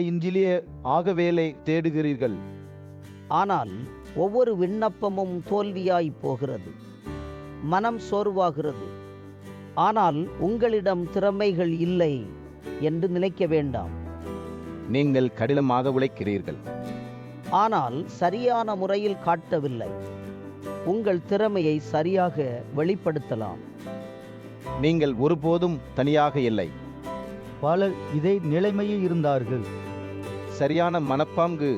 Engineer ஆக வேலை தேடுகிறீர்கள். ஆனால் ஒவ்வொரு விண்ணப்பமும் தோல்வியாய் போகிறது. மனம் சோர்வாகிறது. ஆனால் உங்களிடம் திறமைகள் இல்லை என்று நினைக்க வேண்டாம். நீங்கள் கடினமாக உழைக்கிறீர்கள், ஆனால் சரியான முறையில் காட்டவில்லை. உங்கள் திறமையை சரியாக வெளிப்படுத்தலாம். நீங்கள் ஒருபோதும் தனியாக இல்லை. பலர் இதே நிலைமையில் இருந்தார்கள். சரியான மனப்பாங்கு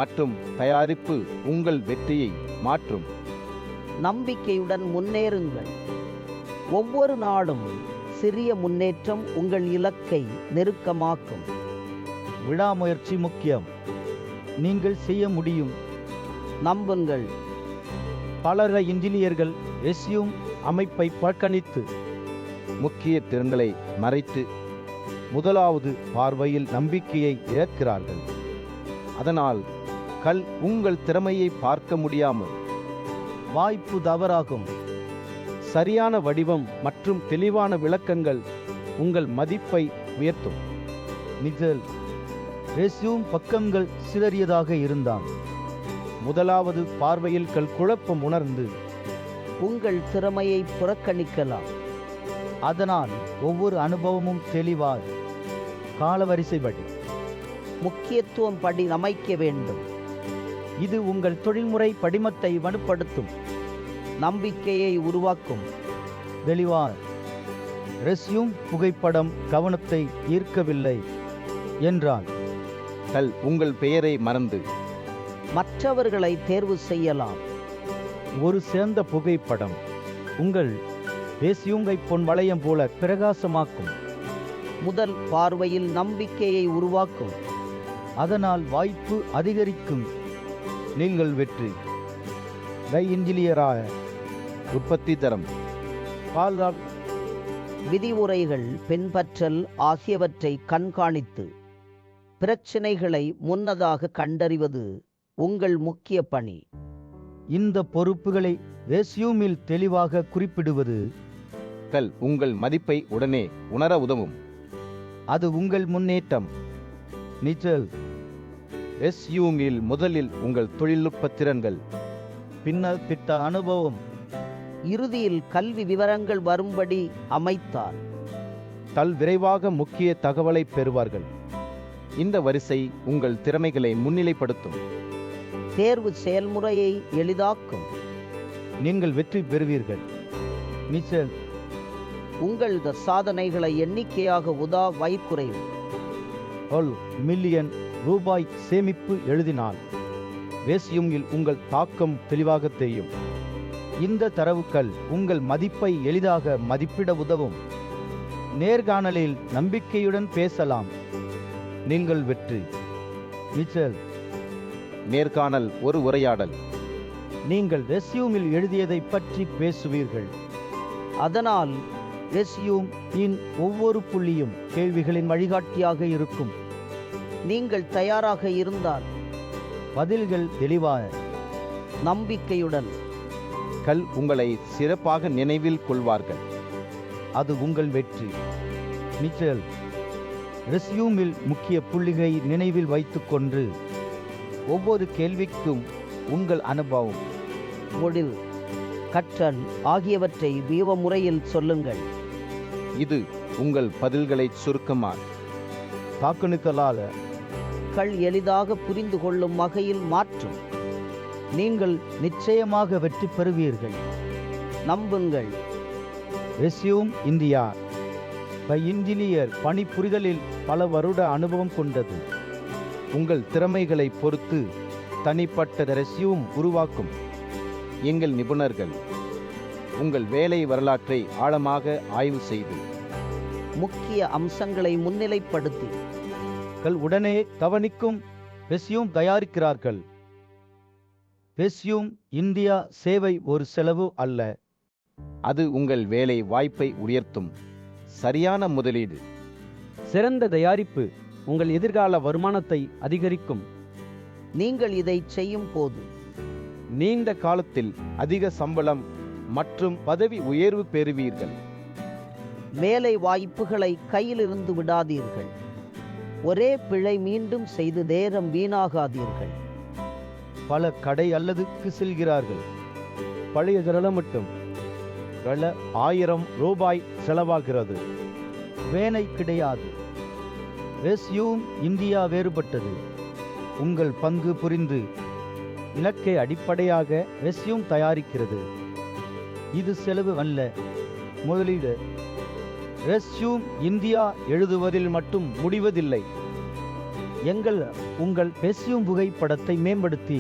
மற்றும் தயாரிப்பு உங்கள் வெற்றியை மாற்றும். நம்பிக்கையுடன் முன்னேறுங்கள். ஒவ்வொரு நாளும் சிறிய முன்னேற்றம் உங்கள் இலக்கை நெருக்கமாக்கும். விடாமுயற்சி முக்கியம். நீங்கள் செய்ய முடியும். நம்புங்கள். பலர இன்ஜினியர்கள் ரெஸ்யூம் அமைப்பை புறக்கணித்து முக்கிய திறன்களை மறைத்து முதலாவது பார்வையில் நம்பிக்கையை இழக்கிறார்கள். அதனால் உங்கள் திறமையை பார்க்க முடியாமல் வாய்ப்பு தவறாகும். சரியான வடிவம் மற்றும் தெளிவான விளக்கங்கள் உங்கள் மதிப்பை உயர்த்தும். நிஜல் ரெஸ்யூம் பக்கங்கள் சிதறியதாக இருந்தான். முதலாவது பார்வையில் குழப்பம் உணர்ந்து உங்கள் திறமையை புறக்கணிக்கலாம். அதனால் ஒவ்வொரு அனுபவமும் தெளிவாக காலவரிசைப்படி முக்கியத்துவம் படி அமைக்க வேண்டும். இது உங்கள் தொழில்முறை படிமத்தை வலுப்படுத்தும். நம்பிக்கையை உருவாக்கும். தெளிவாக ரெஸ்யூம் புகைப்படம் கவனத்தை ஈர்க்கவில்லை என்றால் உங்கள் பெயரை மறந்து மற்றவர்களை தேர்வு செய்யலாம். ஒரு சிறந்த புகைப்படம் உங்கள் ரெஸ்யூமை பொன் வளையம் போல பிரகாசமாக்கும். முதல் பார்வையில் நம்பிக்கையை உருவாக்கும். அதனால் வாய்ப்பு அதிகரிக்கும். நீங்கள் வெற்றி இன்ஜினியராக உற்பத்தி தரம் பால்ரால் விதிமுறைகள் பின்பற்றல் ஆகியவற்றை கண்காணித்து பிரச்சினைகளை முன்னதாக கண்டறிவது உங்கள் முக்கிய பணி. இந்த பொறுப்புகளை ரெஸ்யூமில் தெளிவாக குறிப்பிடுவது உங்கள் மதிப்பை உடனே உணர உதவும். அது உங்கள் முன்னேற்றம். நிச்சல் ரெஸ்யூமில் முதலில் உங்கள் தொழில்நுட்ப திறன்கள், பின்னர் திட்ட அனுபவம், இறுதியில் கல்வி விவரங்கள் வரும்படி அமைத்தார். விரைவாக முக்கிய தகவலை பெறுவார்கள். இந்த வரிசை உங்கள் திறமைகளை முன்னிலைப்படுத்தும். தேர்வு செயல்முறையை எளிதாக்கும். நீங்கள் வெற்றி பெறுவீர்கள். நிச்சல் உங்கள் சாதனைகளை எண்ணிக்கையாக வைக்குறையும். மில்லியன் ரூபாய் சேமிப்பு எழுதினால் ரெஸ்யூமில் உங்கள் தாக்கம் தெளிவாக தெரியும். இந்த தரவுகள் உங்கள் மதிப்பை எளிதாக மதிப்பிட உதவும். நேர்காணலில் நம்பிக்கையுடன் பேசலாம். நீங்கள் வெற்றி. நிச்சல் நேர்காணல் ஒரு உரையாடல். நீங்கள் ரெஸ்யூமில் எழுதியதை பற்றி பேசுவீர்கள். அதனால் ரெஸ்யூம் இன் ஒவ்வொரு புள்ளியும் கேள்விகளின் வழிகாட்டியாக இருக்கும். நீங்கள் தயாராக இருந்தால் பதில்கள் தெளிவான நம்பிக்கையுடன் உங்களை சிறப்பாக நினைவில் கொள்வார்கள். அது உங்கள் வெற்றி. நிச்சல் ரெஸ்யூமில் முக்கிய புள்ளிகளை நினைவில் வைத்துக்கொண்டு ஒவ்வொரு கேள்விக்கும் உங்கள் அனுபவம், முடிவு, கற்றல் ஆகியவற்றை வியூக முறையில் சொல்லுங்கள். இது உங்கள் பதில்களை சுருக்கமாக தாக்கணுக்களால் எளிதாக புரிந்து கொள்ளும் வகையில் மாற்றும். நீங்கள் நிச்சயமாக வெற்றி பெறுவீர்கள். நம்புங்கள். ரெஸ்யூம் இந்தியா இன்ஜினியர் பணிபுரிதலில் பல வருட அனுபவம் கொண்டது. உங்கள் திறமைகளை பொறுத்து தனிப்பட்ட ரெஸ்யூம் உருவாக்கும் எங்கள் நிபுணர்கள் உங்கள் வேலை வரலாற்றை ஆழமாக ஆய்வு செய்து முக்கிய அம்சங்களை முன்னிலைப்படுத்தி உடனே கவனிக்கும் ரெஸ்யூம் தயாரிக்கிறார்கள். ரெஸ்யூம் இந்தியா சேவை ஒரு செலவு அல்ல. அது உங்கள் வேலை வாய்ப்பை உயர்த்தும் சரியான முதலீடு. சிறந்த தயாரிப்பு உங்கள் எதிர்கால வருமானத்தை அதிகரிக்கும். நீங்கள் இதை செய்யும் போது நீண்ட காலத்தில் அதிக சம்பளம் மற்றும் பதவி உயர்வு பெறுவீர்கள். வேலை வாய்ப்புகளை கையிலிருந்து விடாதீர்கள். ஒரே பிழை மீண்டும் செய்து நேரம் வீணாகாதீர்கள். பல கடை அல்லதுக்கு செல்கிறார்கள். பழைய ஜலம் மட்டும் 1000 ரூபாய் செலவாகிறது. வேலை கிடையாது. ரெஸ்யூம் இந்தியா வேறுபட்டது. உங்கள் பங்கு புரிந்து இலக்கை அடிப்படையாக ரெஸ்யூம் தயாரிக்கிறது. இது செலவு அல்ல, முதலீடு. ரெஸ்யூம் இந்தியா எழுதுவதில் மட்டும் முடிவதில்லை. உங்கள் ரெஸ்யூம் புகைப்படத்தை மேம்படுத்தி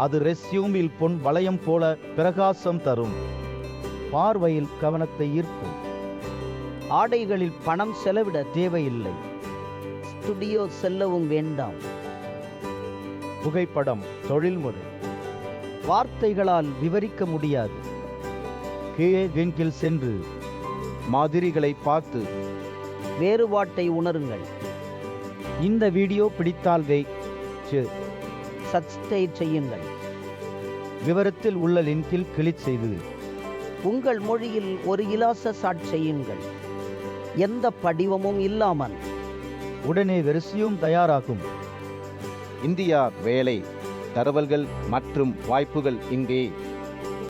அது ரெஸ்யூமில் பொன் வளையம் போல பிரகாசம் தரும். பார்வையில் கவனத்தை ஈர்க்கும். ஆடைகளில் பணம் செலவிட தேவையில்லை. ஸ்டுடியோ செல்லவும் வேண்டாம். புகைப்படம் தொழில்முறை. வார்த்தைகளால் விவரிக்க முடியாது. கீழே விங்கில் சென்று மாதிரிகளை பார்த்து வேறுபாட்டை உணருங்கள். இந்த வீடியோ பிடித்தால் சப்ஸ்கிரைப் செய்யுங்கள். விவரத்தில் உள்ள லிங்கில் கிளிக் செய்து உங்கள் மொழியில் ஒரு இலவச ஷாட் செய்யுங்கள். எந்த படிவமும் இல்லாமல் உடனே ரெஸ்யூம் தயாராகும். இந்தியா வேலை தகவல்கள் மற்றும் வாய்ப்புகள் இங்கே.